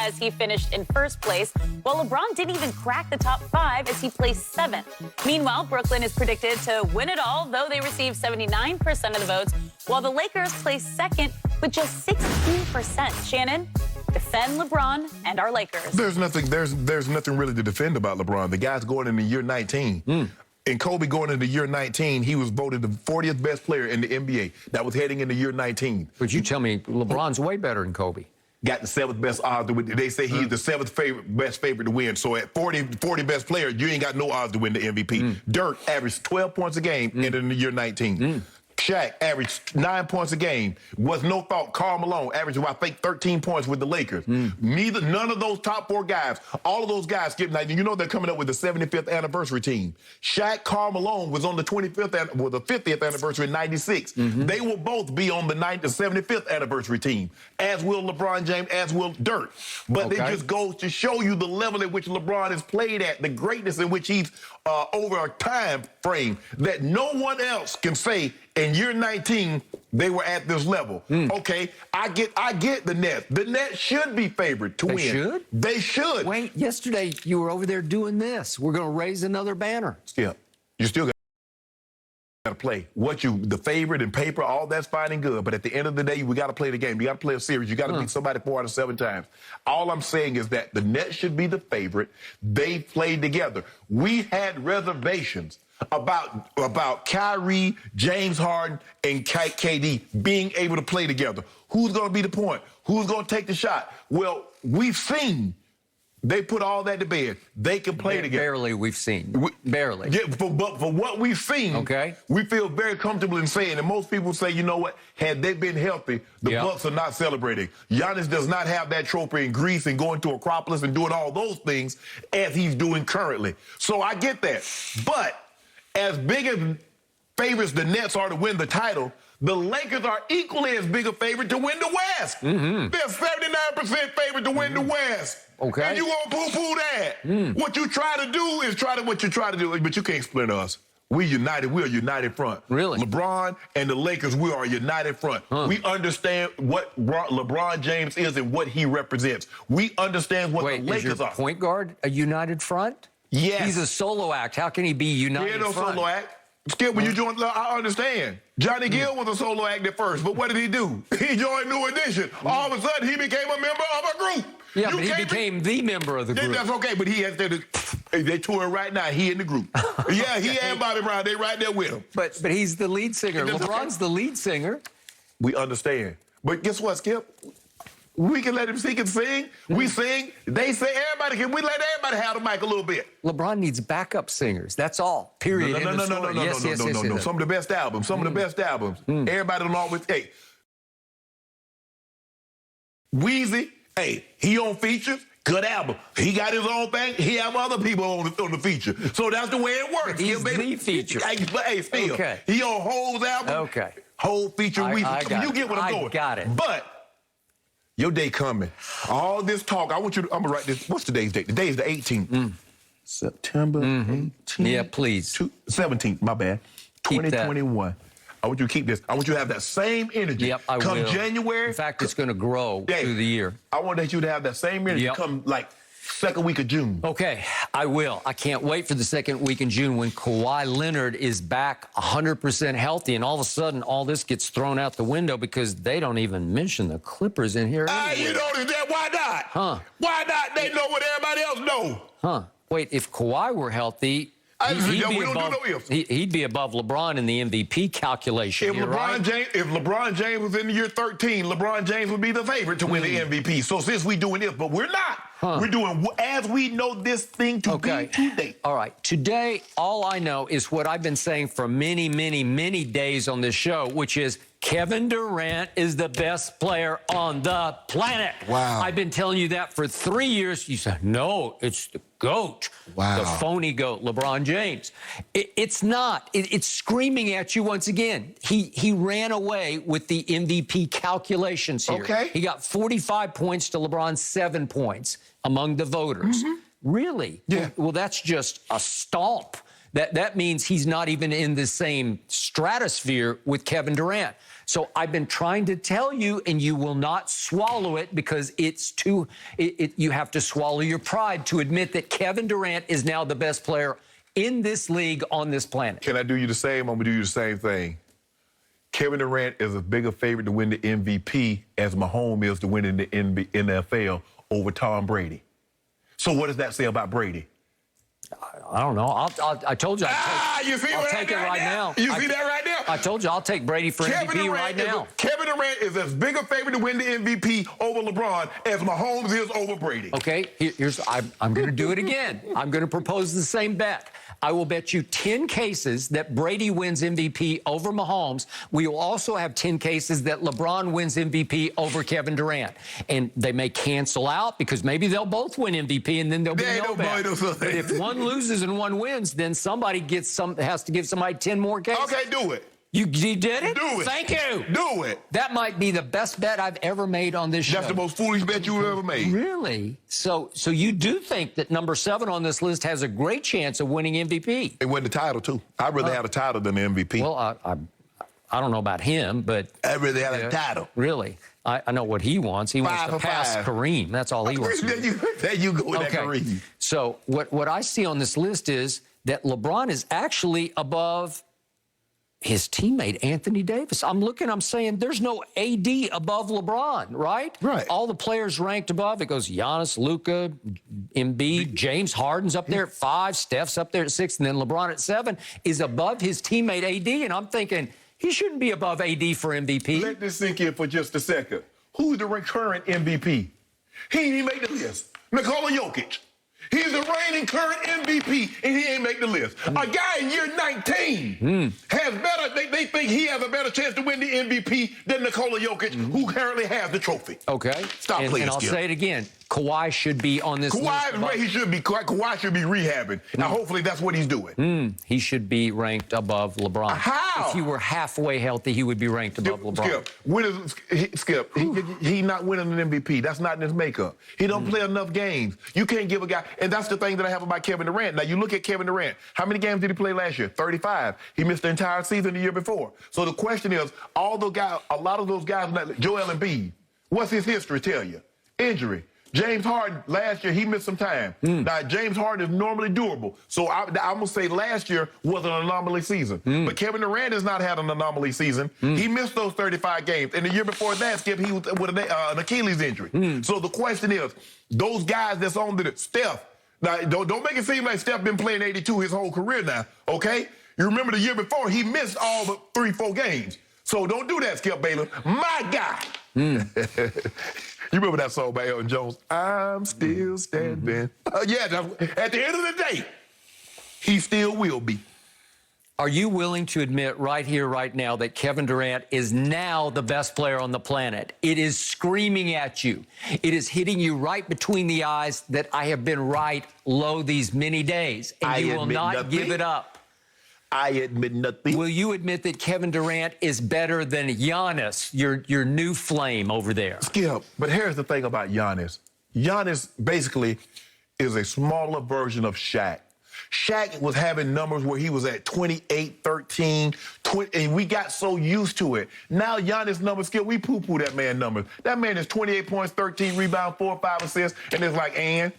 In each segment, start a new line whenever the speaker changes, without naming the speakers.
as he finished in first place, while LeBron didn't even crack the top 5 as he placed 7th. Meanwhile, Brooklyn is predicted to win it all, though they received 79% of the votes, while the Lakers placed 2nd with just 16%. Shannon, defend LeBron and our Lakers.
There's nothing really to defend about LeBron. The guy's going into year 19. And Kobe going into year 19, he was voted the 40th best player in the NBA. That was heading into year 19.
But you tell me LeBron's way better than Kobe.
Got the 7th best odds to win. They say he's the 7th best favorite to win. So at 40 best player, you ain't got no odds to win the MVP. Dirk averaged 12 points a game in the year 19. Shaq averaged 9 points a game. Was no fault. Karl Malone averaged, I think, 13 points with the Lakers. None of those top 4 guys, all of those guys skipped. Now, you know they're coming up with the 75th anniversary team. Shaq, Karl Malone was on the 50th anniversary in '96. They will both be on the 75th anniversary team, as will LeBron James, as will Dirk. But it just goes to show you the level at which LeBron has played at, the greatness in which he's over a time frame that no one else can say. In year 19, they were at this level. Okay, I get the Nets. The Nets should be favored to win.
They should?
They should.
Wait, yesterday you were over there doing this. We're going to raise another banner.
Skip, you still got to play. The favorite and paper, all that's fine and good. But at the end of the day, we got to play the game. You got to play a series. You got to beat somebody 4 out of 7 times. All I'm saying is that the Nets should be the favorite. They played together. We had reservations about Kyrie, James Harden, and KD being able to play together. Who's going to be the point? Who's going to take the shot? Well, we've seen they put all that to bed. They can play together.
Barely we've seen. Barely.
Yeah, but for what we've seen, we feel very comfortable in saying, and most people say, you know what, had they been healthy, the Bucks are not celebrating. Giannis does not have that trophy in Greece and going to Acropolis and doing all those things as he's doing currently. So I get that. But as big as favorites the Nets are to win the title, the Lakers are equally as big a favorite to win the West. They're 79% favorite to win the West.
Okay.
And you won't poo-poo that. What you try to do is what you try to do, but you can't split us. We united. We're a united front.
Really?
LeBron and the Lakers, we are a united front. We understand what LeBron James is and what he represents. We understand what the Lakers
is your
are.
Point guard a united front?
Yes.
He's a solo act. How can he be united
He ain't no
front?
solo act. Skip, when you joined, I understand. Johnny Gill was a solo act at first, but what did he do? He joined New Edition. All of a sudden, he became a member of a group.
Yeah, but he became the member of the group.
That's okay, but he has they touring right now. He in the group. Yeah, he and Bobby Brown, they right there with him.
But he's the lead singer. LeBron's the lead singer.
We understand. But guess what, Skip? We can let him sing and sing. We sing. They say everybody can. We let everybody have the mic a little bit.
LeBron needs backup singers. That's all. Period.
No. Some of the best albums. Some of the best albums. Everybody don't always. Hey, Weezy. Hey, he on features. Good album. He got his own thing. He have other people on the feature. So that's the way it works.
He's the feature.
Hey, still. He on Ho's album. Whole feature Weezy. You get what I'm going.
I got it.
But your day coming. All this talk, I'm going to write this. What's today's date? Today is the 18th. September 18th.
Yeah, please.
17th, my bad. 2021. I want you to keep this. I want you to have that same energy.
Yep, I
come
will.
January.
In fact, it's going to grow through the year.
I want you to have that same energy come like second week of June.
Okay, I will. I can't wait for the second week in June when Kawhi Leonard is back 100% healthy, and all of a sudden, all this gets thrown out the window because they don't even mention the Clippers in here.
You know that? Why not? Why not? They know what everybody else know.
Wait, if Kawhi were healthy, he'd be above LeBron in the MVP calculation.
If LeBron James was in the year 13, LeBron James would be the favorite to win the MVP. So since we're doing this, but we're not. We're doing as we know this thing to be today.
All right. Today, all I know is what I've been saying for many, many, many days on this show, which is Kevin Durant is the best player on the planet.
Wow.
I've been telling you that for 3 years. You said, no, it's the GOAT.
Wow.
The phony GOAT, LeBron James. It's not. It's screaming at you once again. He ran away with the MVP calculations here.
Okay.
He got 45 points to LeBron's 7 points among the voters. Really?
Yeah.
Well, that's just a stomp. That means he's not even in the same stratosphere with Kevin Durant. So I've been trying to tell you, and you will not swallow it because it's too, you have to swallow your pride to admit that Kevin Durant is now the best player in this league on this planet.
Can I do you the same? I'm going to do you the same thing. Kevin Durant is a bigger favorite to win the MVP as Mahomes is to win in the NFL over Tom Brady. So what does that say about Brady?
I don't know. I told you.
You see
I'll
that
take it right now.
You see that right now?
I told you I'll take Brady for MVP right now.
Kevin Durant is as big a favorite to win the MVP over LeBron as Mahomes is over Brady.
Okay, I'm going to do it again. I'm going to propose the same bet. I will bet you 10 cases that Brady wins MVP over Mahomes. We will also have 10 cases that LeBron wins MVP over Kevin Durant. And they may cancel out because maybe they'll both win MVP and then there'll be no bet. But if one loses and one wins, then somebody has to give somebody 10 more cases.
Okay, do it.
You did it?
Do it.
Thank you.
Do it.
That might be the best bet I've ever made on this show.
That's the most foolish bet you've ever made.
Really? So you do think that number 7 on this list has a great chance of winning MVP?
They win the title, too. I'd rather have a title than the MVP.
Well, I don't know about him, but...
I'd rather have a title.
Really? I know what he wants. He wants to pass Kareem. That's all he wants to do.
There you go with that Kareem.
So what I see on this list is that LeBron is actually above his teammate, Anthony Davis. I'm saying there's no AD above LeBron, right?
Right.
All the players ranked above, it goes Giannis, Luka, Embiid, James Harden's up there at 5, Steph's up there at 6, and then LeBron at 7 is above his teammate AD, and I'm thinking he shouldn't be above AD for MVP.
Let this sink in for just a second. Who's the current MVP? He ain't make the list. Nikola Jokic. He's the reigning current MVP, and he ain't make the list. A guy in year 19 has better, they think he has a better chance to win the MVP than Nikola Jokic, who currently has the trophy.
Okay.
Stop playing,
and I'll say it again. Kawhi should be on this list.
Kawhi is where he should be. Kawhi should be rehabbing. Now, hopefully, that's what he's doing.
He should be ranked above LeBron.
How?
If he were halfway healthy, he would be ranked above LeBron.
Skip, he not winning an MVP. That's not in his makeup. He don't play enough games. You can't give a guy, and that's the thing that I have about Kevin Durant. Now, you look at Kevin Durant. How many games did he play last year? 35. He missed the entire season the year before. So the question is, a lot of those guys, Joel Embiid, what's his history tell you? Injury. James Harden, last year, he missed some time. Now, James Harden is normally durable. So I'm going to say last year was an anomaly season. But Kevin Durant has not had an anomaly season. He missed those 35 games. And the year before that, Skip, he was with an Achilles injury. So the question is, those guys that's on the Steph, now, don't make it seem like Steph been playing 82 his whole career now, okay? You remember the year before, he missed all the 3-4 games. So don't do that, Skip Bayless. My guy. You remember that song by Elton Jones? I'm still standing. Yeah, at the end of the day, he still will be.
Are you willing to admit right here, right now, that Kevin Durant is now the best player on the planet? It is screaming at you. It is hitting you right between the eyes that I have been right low these many days, and you will not give it up.
I admit nothing.
Will you admit that Kevin Durant is better than Giannis, your new flame over there?
Skip, but here's the thing about Giannis. Giannis basically is a smaller version of Shaq. Shaq was having numbers where he was at 28, 13, 20, and we got so used to it. Now Giannis' numbers, Skip, we poo-poo that man numbers. That man is 28 points, 13 rebounds, 4 or 5 assists, and it's like, and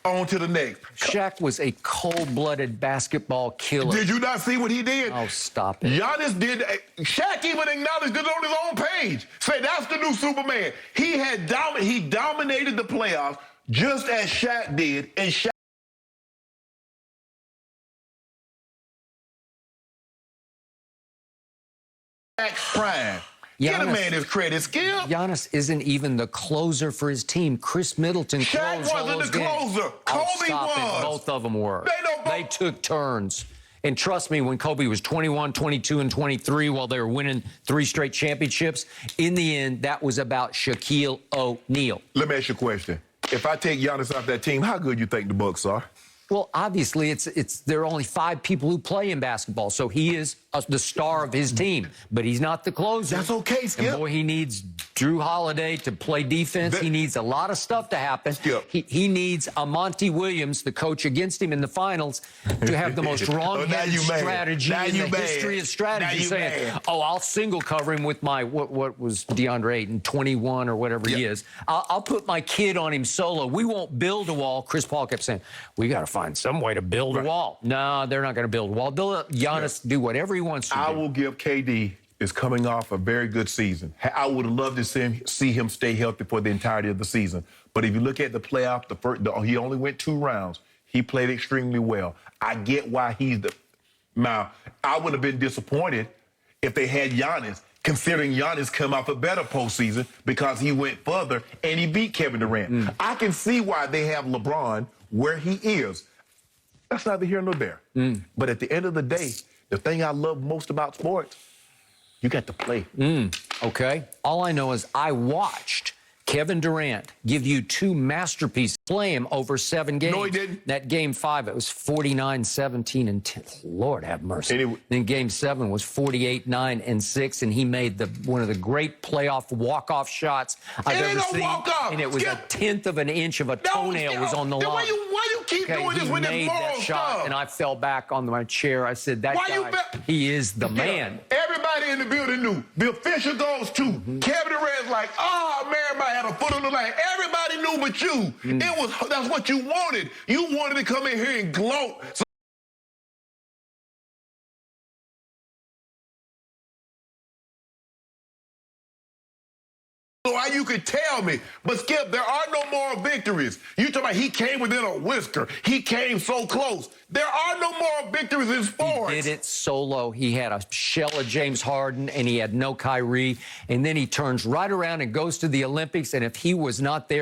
on to the next.
Shaq was a cold-blooded basketball killer.
Did you not see what he did?
Oh, stop it.
Giannis did. Shaq even acknowledged it on his own page. Say that's the new Superman. He dominated the playoffs just as Shaq did, and Shaq prime. Get a man his credit, Skip.
Giannis isn't even the closer for his team. Chris Middleton
Shaq wasn't the closer. Kobe was.
Both of them were.
They
took turns. And trust me, when Kobe was 21, 22, and 23, while they were winning 3 straight championships, in the end, that was about Shaquille O'Neal.
Let me ask you a question. If I take Giannis off that team, how good you think the Bucks are?
Well, obviously, there are only 5 people who play in basketball, so he is the star of his team, but he's not the closer.
That's okay, Skip.
And boy, he needs Drew Holiday to play defense. He needs a lot of stuff to happen.
Skip.
He needs a Monty Williams, the coach against him in the finals, to have the most wrong-headed strategy in the history of strategy, saying, "Oh, I'll single cover him with my what was DeAndre Ayton, 21 or whatever he is. I'll put my kid on him solo. We won't build a wall." Chris Paul kept saying, "We got to find some way to build a wall." No, they're not going to build a wall. They'll let Giannis do whatever he wants to do.
I will give KD is coming off a very good season. I would have loved to see him stay healthy for the entirety of the season. But if you look at the playoff, he only went 2 rounds. He played extremely well. I get why he's the. Now, I would have been disappointed if they had Giannis, considering Giannis come off a better postseason because he went further and he beat Kevin Durant. I can see why they have LeBron where he is. That's neither here nor there. But at the end of the day, the thing I love most about sports, you got to play.
Okay. All I know is I watched Kevin Durant give you 2 masterpieces, play him over 7 games.
No, he didn't.
That game 5, it was 49, 17, and 10. Lord have mercy.
Anyway.
Then game 7 was 48, 9, and 6, and he made one of the great playoff walk-off shots I've ever seen.
Walk-off.
And it was a 1/10 of an inch of a toenail was on the line.
Why you keep doing this with this moral stuff?
And I fell back on my chair. I said, that guy, he is the man. Everybody
in the building knew. The official goes to Kevin Durant's like, oh, man, everybody had a foot on the line. Everybody knew but you. That's what you wanted. You wanted to come in here and gloat. So you could tell me, but Skip, there are no more victories. You talking about he came within a whisker. He came so close. There are no more victories in sports.
He did it solo. He had a shell of James Harden, and he had no Kyrie. And then he turns right around and goes to the Olympics. And if he was not there,